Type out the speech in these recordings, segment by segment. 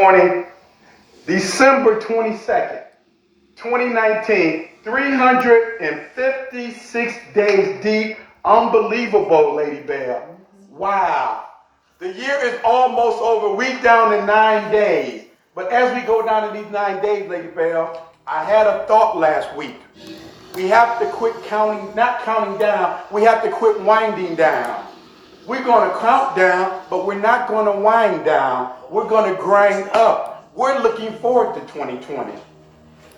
morning, December 22nd, 2019, 356 days deep. Unbelievable, Lady Bell. Wow. The year is almost over. We down to 9 days. But as we go down to these 9 days, Lady Bell, I had a thought last week. We have to quit not counting down. We have to quit winding down. We're going to count down, but we're not going to wind down. We're going to grind up. We're looking forward to 2020.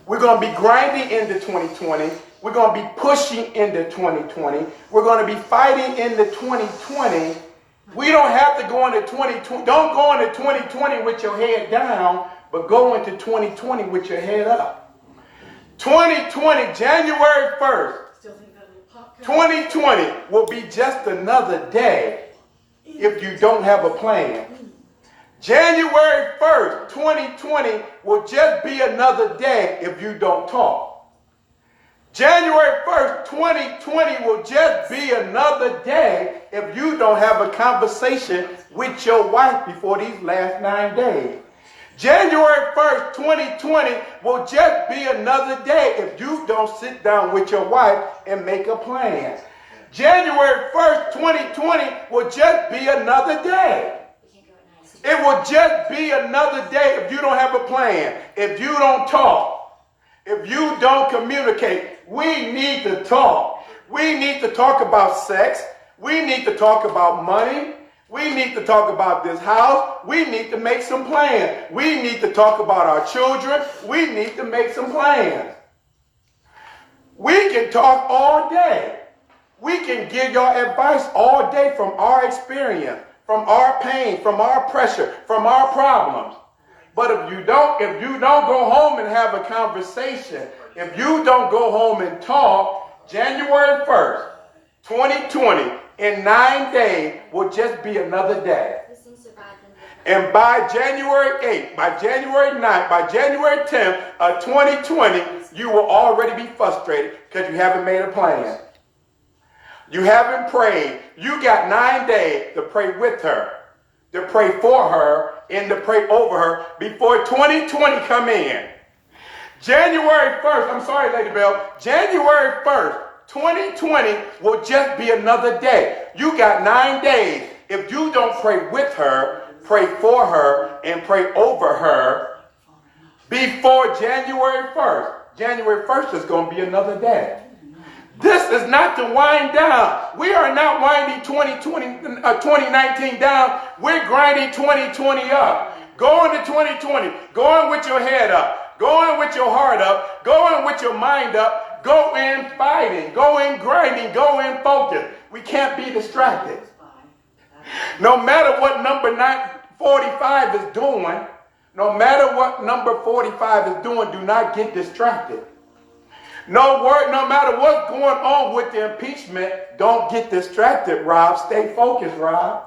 We're going to be grinding into 2020. We're going to be pushing into 2020. We're going to be fighting into 2020. We don't have to go into 2020. Don't go into 2020 with your head down, but go into 2020 with your head up. 2020, January 1st, 2020 will be just another day if you don't have a plan. January 1st, 2020 will just be another day if you don't talk. January 1st, 2020 will just be another day if you don't have a conversation with your wife before these last 9 days. January 1st, 2020 will just be another day if you don't sit down with your wife and make a plan. January 1st, 2020 will just be another day. It will just be another day if you don't have a plan, if you don't talk, if you don't communicate. We need to talk. We need to talk about sex. We need to talk about money. We need to talk about this house. We need to make some plans. We need to talk about our children. We need to make some plans. We can talk all day. We can give y'all advice all day from our experience, from our pain, from our pressure, from our problems. But if you don't go home and have a conversation, if you don't go home and talk, January 1st, 2020, in 9 days will just be another day. And by January 8th, by January 9th, by January 10th of 2020, you will already be frustrated because you haven't made a plan. You haven't prayed. You got 9 days to pray with her, to pray for her, and to pray over her before 2020 come in. January 1st, I'm sorry, Lady Bell, January 1st, 2020 will just be another day. You got 9 days. If you don't pray with her, pray for her, and pray over her before January 1st. January 1st is going to be another day. This is not to wind down. We are not winding 2019 down. We're grinding 2020 up. Going to 2020. Going with your head up. Going with your heart up. Going with your mind up. Go in fighting. Go in grinding. Go in focus. We can't be distracted. No matter what number 45 is doing, no matter what number 45 is doing, do not get distracted. No matter what's going on with the impeachment, don't get distracted, Rob. Stay focused, Rob.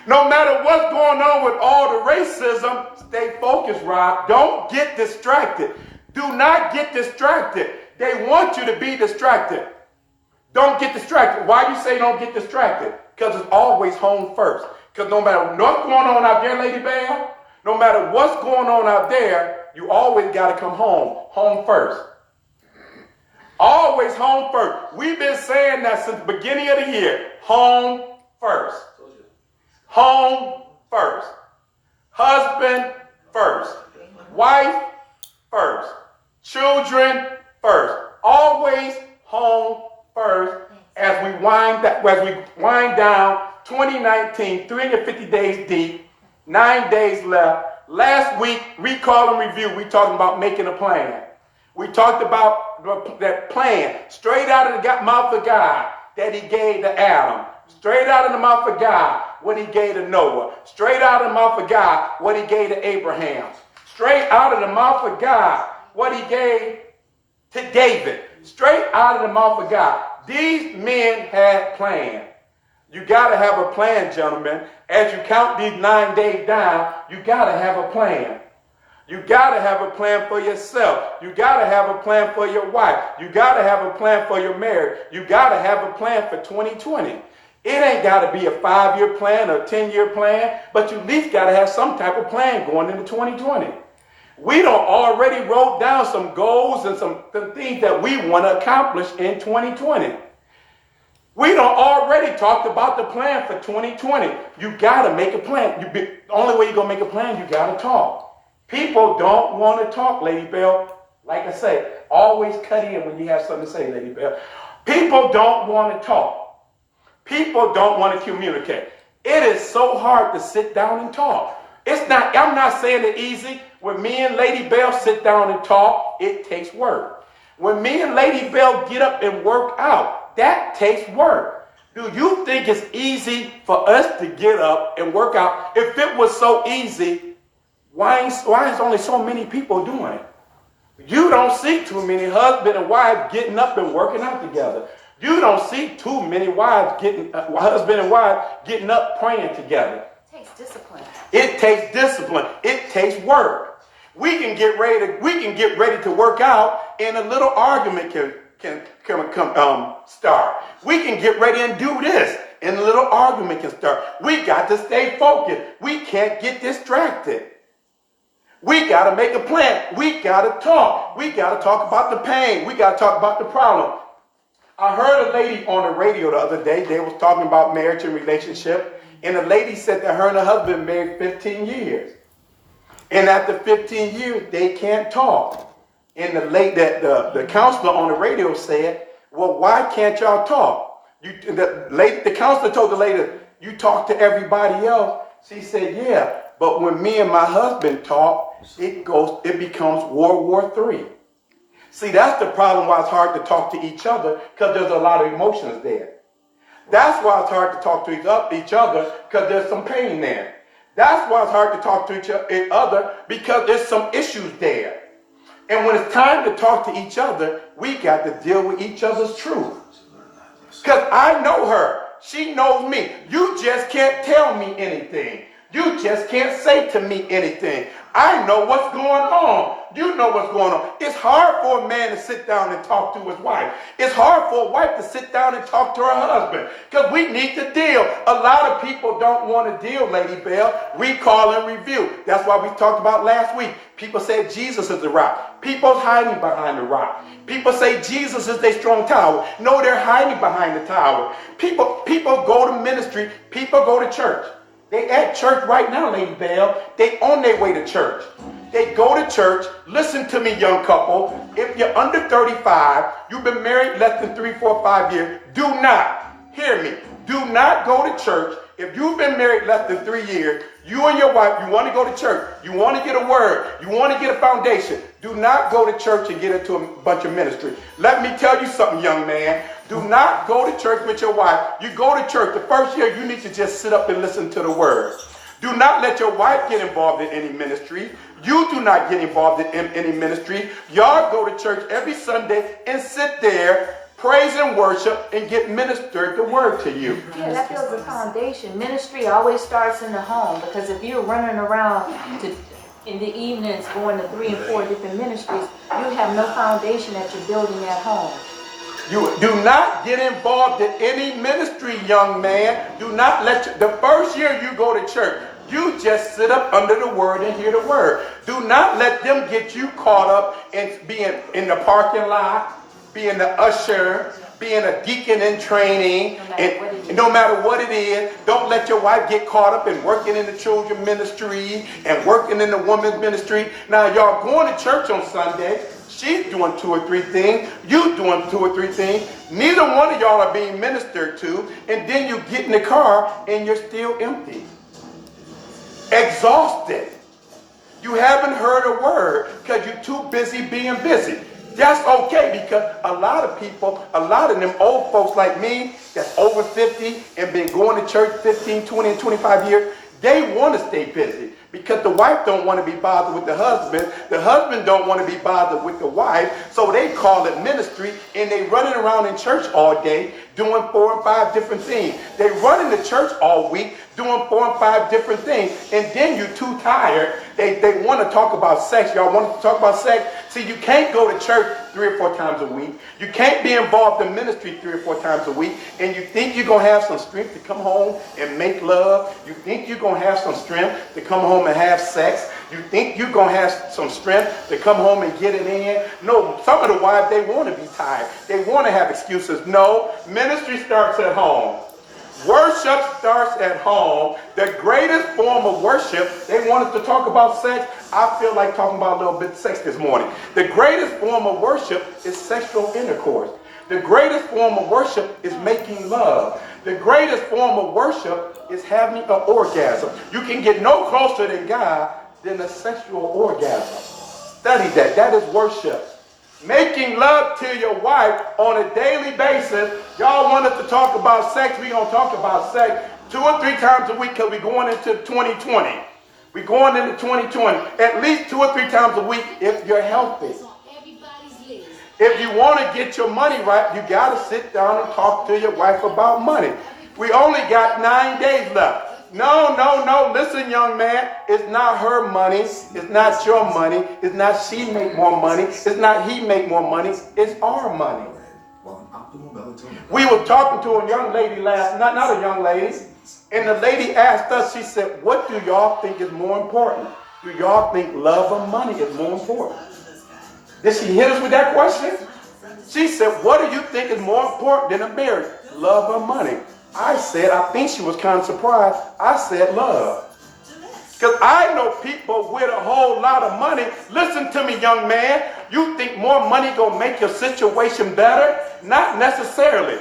No matter what's going on with all the racism, stay focused, Rob. Don't get distracted. Do not get distracted. They want you to be distracted. Don't get distracted. Why you say don't get distracted? Because it's always home first. Because no matter what's going on out there, Lady Bell, no matter what's going on out there, you always got to come home. Home first. Always home first. We've been saying that since the beginning of the year. Home first. Home first. Husband first. Wife first. Children first. Always home first as we wind down 2019, 350 days deep, 9 days left. Last week, recall and review, we talked about making a plan. We talked about that plan straight out of the mouth of God that he gave to Adam. Straight out of the mouth of God what he gave to Noah. Straight out of the mouth of God what he gave to Abraham. Straight out of the mouth of God what he gave to David. Straight out of the mouth of God. These men had plans. You got to have a plan, gentlemen. As you count these 9 days down, you got to have a plan. You got to have a plan for yourself. You got to have a plan for your wife. You got to have a plan for your marriage. You got to have a plan for 2020. It ain't got to be a 5-year plan or a 10-year plan, but you at least got to have some type of plan going into 2020. We don't already wrote down some goals and some things that we want to accomplish in 2020. We don't already talked about the plan for 2020. You got to make a plan. The only way you're going to make a plan, you got to talk. People don't want to talk, Lady Bell. Like I say, always cut in when you have something to say, Lady Bell. People don't want to talk. People don't want to communicate. It is so hard to sit down and talk. I'm not saying it easy. When me and Lady Bell sit down and talk, it takes work. When me and Lady Bell get up and work out, that takes work. Do you think it's easy for us to get up and work out? If it was so easy, why is only so many people doing it? You don't see too many husband and wife getting up and working out together. You don't see too many husband and wife getting up praying together. It takes discipline. It takes discipline. It takes work. We can get ready to work out, and a little argument can start. We can get ready and do this, and a little argument can start. We got to stay focused. We can't get distracted. We got to make a plan. We got to talk. We got to talk about the pain. We got to talk about the problem. I heard a lady on the radio the other day. They was talking about marriage and relationship. And the lady said that her and her husband married 15 years. And after 15 years, they can't talk. And the counselor on the radio said, well, why can't y'all talk? The counselor told the lady, you talk to everybody else. She said, yeah, but when me and my husband talk, it becomes World War III. See, that's the problem why it's hard to talk to each other, because there's a lot of emotions there. That's why it's hard to talk to each other, because there's some pain there. That's why it's hard to talk to each other, because there's some issues there. And when it's time to talk to each other, we got to deal with each other's truth. Because I know her. She knows me. You just can't tell me anything. You just can't say to me anything. I know what's going on. You know what's going on. It's hard for a man to sit down and talk to his wife. It's hard for a wife to sit down and talk to her husband, because we need to deal. A lot of people don't want to deal, Lady Bell. Recall and review. That's why we talked about last week. People say Jesus is the rock. People's hiding behind the rock. People say Jesus is their strong tower. No, they're hiding behind the tower. People go to ministry. People go to church. They at church right now, Lady Bell. They on their way to church. They go to church. Listen to me, young couple. If you're under 35, you've been married less than 3, 4, 5 years, do not, hear me, do not go to church. If you've been married less than 3 years, you and your wife, you want to go to church, you want to get a word, you want to get a foundation, do not go to church and get into a bunch of ministry. Let me tell you something, young man. Do not go to church with your wife. You go to church, the first year you need to just sit up and listen to the word. Do not let your wife get involved in any ministry. You do not get involved in any ministry. Y'all go to church every Sunday and sit there, praise and worship, and get ministered the word to you. Yeah, that builds a foundation. Ministry always starts in the home, because if you're running around in the evenings going to 3 and 4 different ministries, you have no foundation that you're building at home. You do not get involved in any ministry, young man. Do not the first year you go to church, you just sit up under the word and hear the word. Do not let them get you caught up in being in the parking lot, being the usher, being a deacon in training, and no matter what it is. Don't let your wife get caught up in working in the children's ministry and working in the women's ministry. Now, y'all going to church on Sunday. She's doing 2 or 3 things. You doing 2 or 3 things. Neither one of y'all are being ministered to. And then you get in the car and you're still empty. Exhausted. You haven't heard a word because you're too busy being busy. That's okay, because a lot of people, a lot of them old folks like me that's over 50 and been going to church 15, 20, and 25 years, they want to stay busy Because the wife don't want to be bothered with the husband don't want to be bothered with the wife, so they call it ministry, and they running around in church all day doing 4 and 5 different things. They run in the church all week doing 4 and 5 different things, and then you're too tired. They want to talk about sex. Y'all want to talk about sex? See, you can't go to church 3 or 4 times a week. You can't be involved in ministry 3 or 4 times a week, and you think you're going to have some strength to come home and make love. You think you're going to have some strength to come home and have sex. You think you're going to have some strength to come home and get it in. No, some of the wives, they want to be tired. They want to have excuses. No, ministry starts at home. Worship starts at home. The greatest form of worship, they want us to talk about sex. I feel like talking about a little bit of sex this morning. The greatest form of worship is sexual intercourse. The greatest form of worship is making love. The greatest form of worship is having an orgasm. You can get no closer to God than a sexual orgasm. Study that. That is worship. Making love to your wife on a daily basis. Y'all want us to talk about sex? We're going to talk about sex 2 or 3 times a week because we're going into 2020. We're going into 2020. At least 2 or 3 times a week if you're healthy. If you want to get your money right, you got to sit down and talk to your wife about money. We only got 9 days left. No. Listen, young man. It's not her money. It's not your money. It's not she make more money. It's not he make more money. It's our money. We were talking to a young lady last night, not a young lady, and the lady asked us, she said, what do y'all think is more important? Do y'all think love or money is more important? Did she hit us with that question? She said, what do you think is more important than a marriage? Love or money? I said, I think she was kind of surprised. I said love. Because I know people with a whole lot of money. Listen to me, young man. You think more money gonna make your situation better? Not necessarily.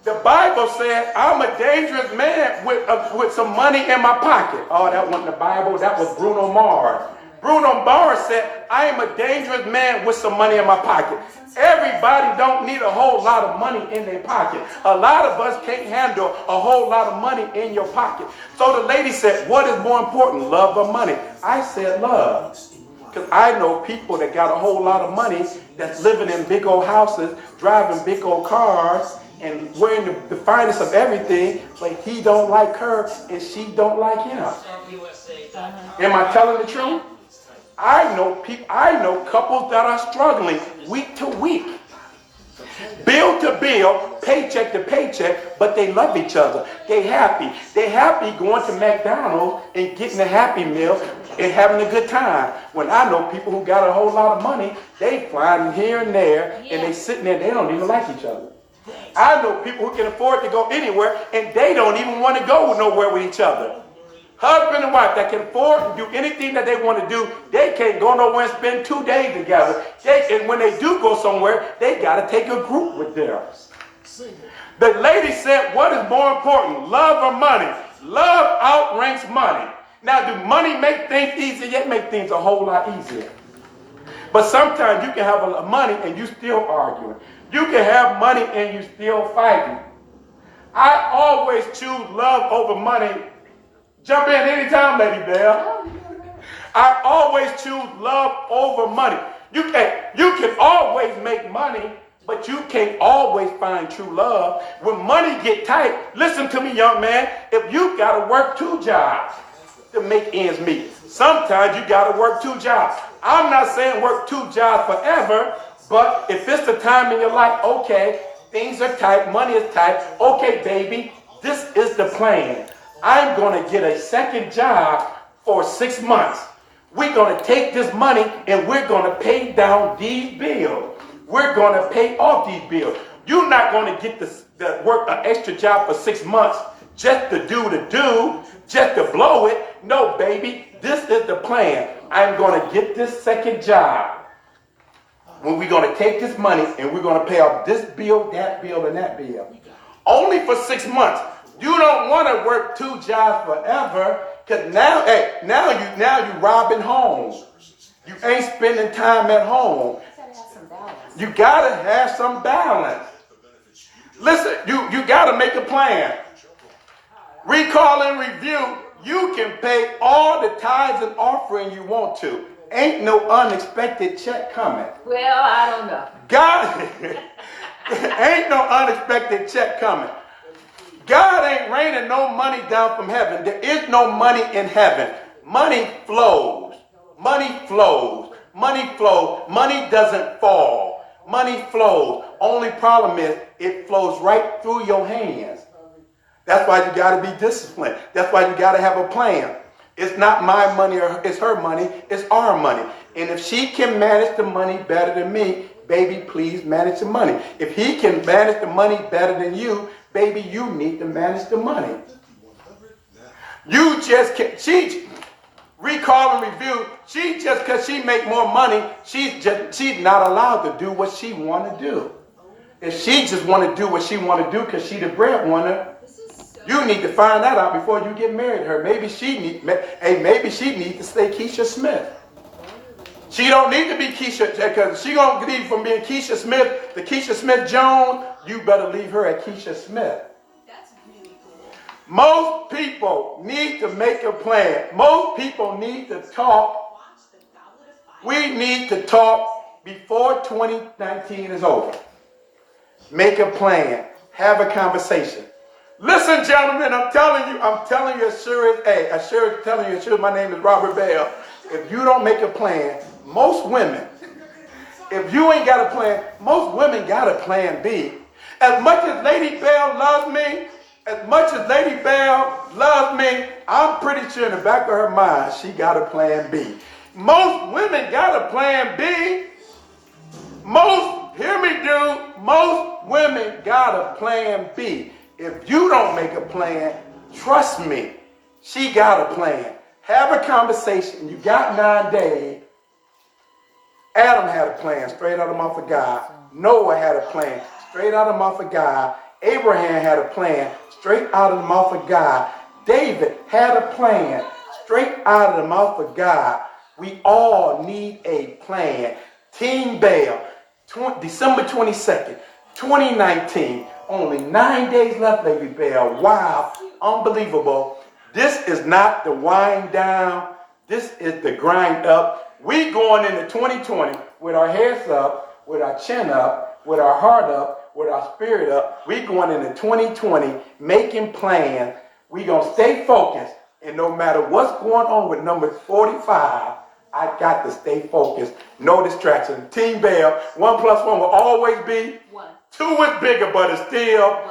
The Bible said, I'm a dangerous man with some money in my pocket. Oh, that wasn't the Bible. That was Bruno Mars. Bruno Mars said, I am a dangerous man with some money in my pocket. Everybody don't need a whole lot of money in their pocket. A lot of us can't handle a whole lot of money in your pocket. So the lady said, what is more important, love or money? I said love. Because I know people that got a whole lot of money that's living in big old houses, driving big old cars, and wearing the finest of everything, but he don't like her and she don't like him. Am I telling the truth? I know couples that are struggling week to week, bill to bill, paycheck to paycheck, but they love each other. They happy. They happy going to McDonald's and getting a Happy Meal and having a good time. When I know people who got a whole lot of money, they flying here and there, and they sitting there, they don't even like each other. I know people who can afford to go anywhere, and they don't even want to go nowhere with each other. Husband and wife that can afford to do anything that they want to do, they can't go nowhere and spend 2 days together. And when they do go somewhere, they got to take a group with them. The lady said, what is more important, love or money? Love outranks money. Now, do money make things easier? It make things a whole lot easier. But sometimes you can have a lot of money and you still arguing. You can have money and you still fighting. I always choose love over money. Jump in anytime, Lady Bell. I always choose love over money. You can always make money, but you can't always find true love. When money get tight, listen to me, young man, if you got to work 2 jobs to make ends meet, sometimes you got to work 2 jobs. I'm not saying work 2 jobs forever, but if it's the time in your life, okay, things are tight, money is tight, okay, baby, this is the plan. I'm going to get a second job for 6 months. We're going to take this money and we're going to pay down these bills. We're going to pay off these bills. You're not going to get the work an extra job for 6 months just to do, just to blow it. No, baby, this is the plan. I'm going to get this second job. When we're going to take this money and we're going to pay off this bill, and that bill. Only for 6 months. You don't want to work 2 jobs forever, because now you robbing home. You ain't spending time at home. You gotta have some balance. Listen, you gotta make a plan. Recall and review You can pay all the tithes and offering you want to. Ain't no unexpected check coming. Well, I don't know. God, ain't no unexpected check coming. God ain't raining no money down from heaven. There is no money in heaven. Money flows. Money flows. Money flows. Money doesn't fall. Money flows. Only problem is it flows right through your hands. That's why you got to be disciplined. That's why you got to have a plan. It's not my money or it's her money. It's our money. And if she can manage the money better than me, baby, please manage the money. If he can manage the money better than you, baby, you need to manage the money. You just can't. She recall and review. She just because she make more money, she's not allowed to do what she want to do. If she just want to do what she want to do because she the breadwinner, you need to find that out before you get married to her. Maybe she need to stay Keisha Smith. She don't need to be Keisha, because she gonna leave from being Keisha Smith to Keisha Smith Jones. You better leave her at Keisha Smith. That's really cool. Most people need to make a plan. Most people need to talk. We need to talk before 2019 is over. Make a plan. Have a conversation. Listen, gentlemen, I'm telling you as sure as my name is Robert Bell. If you don't make a plan, most women, if you ain't got a plan, most women got a plan B. As much as Lady Bell loves me, I'm pretty sure in the back of her mind, she got a plan B. Most women got a plan B. Most women got a plan B. If you don't make a plan, trust me, she got a plan. Have a conversation. You got 9 days. Adam had a plan, straight out of the mouth of God. Noah had a plan, straight out of the mouth of God. Abraham had a plan, straight out of the mouth of God. David had a plan, straight out of the mouth of God. We all need a plan. Team Bell, December 22nd, 2019. Only 9 days left, Lady Bell. Wow, unbelievable. This is not the wind down. This is the grind up. We going into 2020 with our heads up, with our chin up, with our heart up, with our spirit up. We going into 2020 making plans. We going to stay focused. And no matter what's going on with number 45, I got to stay focused. No distraction. Team Bell, 1 + 1 will always be 1. 2 is bigger, but it's still. 1.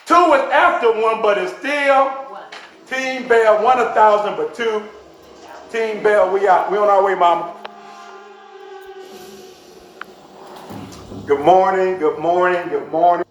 2 is after 1, but it's still. 1. Team Bell, 1 1,000, but 2. Team Bell, we out. We on our way, mama. Good morning, good morning, good morning.